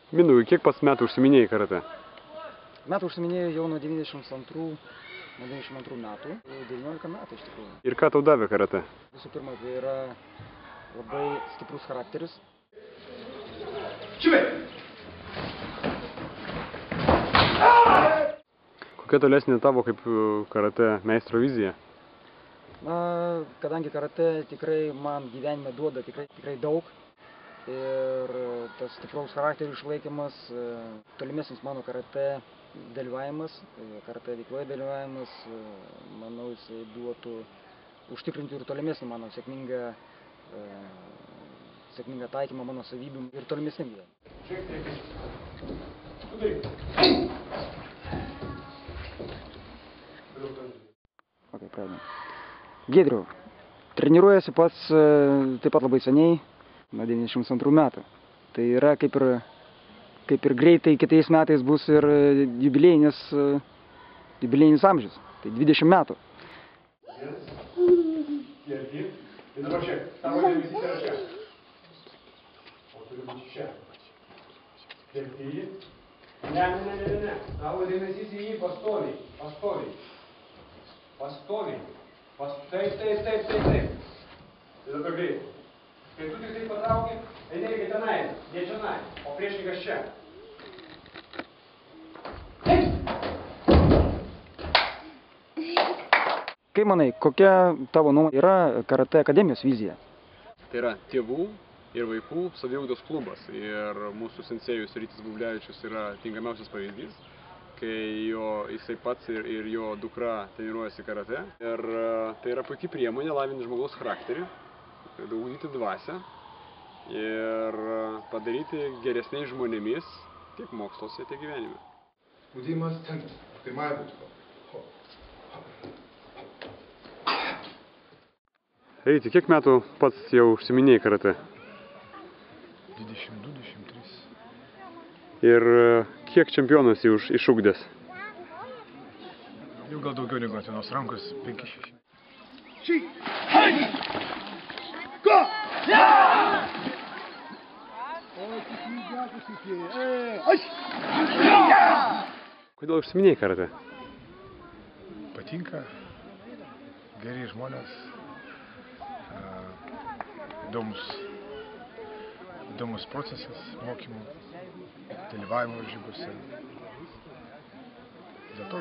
Mindaugai, kiek pats metų užsiminėjai karate? Metų užsiminėjau jau nuo 92 metų, 19 metų iš tikrųjų. Ir ką tau davė karate? Visų pirma, tai yra labai stiprus charakteris. Kokia tolesnė tavo kaip karate meistro vizija? Na, kadangi karate tikrai man gyvenime duoda tikrai daug ir tas stipraus charakterio išlaikymas, tolimesnis mano karate dalyvavimas, karate veikloje dalyvavimas, manau, jisai duotų užtikrinti ir tolimesnį mano sėkmingą taikymą mano savybių ir tolimesnį gyvenimą. Okay, pradedam. Giedriau, treniruojasi pats taip pat labai seniai, nuo 92 metų. Tai yra kaip ir greitai kitais metais bus ir jubiliejinis amžius. Tai 20 metų. Ir dabar čia, tavo dėmesys yra čia. O turi būti čia. Kerti jį. Ne. Tavo dėmesys į jį pastoviai. Taip. Ir dabar greit. Kai tu tik taip patrauki, energija tenai, ne čionai, o priešininkas čia. Kaip manai, kokia tavo nuomonė yra karate akademijos vizija? Tai yra tėvų ir vaikų saviugdos klubas. Ir mūsų sensėjus Rytis Bublevičius yra tinkamiausias pavyzdys, kai jisai pats ir jo dukra treniruojasi karate. Ir tai yra puikia priemonė lavinti žmogaus charakterį, ugdyti dvasią ir padaryti geresniais žmonėmis tiek moksluose, tiek gyvenime. Spaudimas centras, tai mає бути. Ryti, kiek metų pats jau užsiminėjai karate? 22-23. Ir kiek čempionas jau išugdęs? Jau gal daugiau negu ant vienos rankos, 5-6. Kodėl užsiminėjai karate? Patinka, geri žmonės, įdomus procesas mokymų, dalyvavimo varžybose. Dėl to.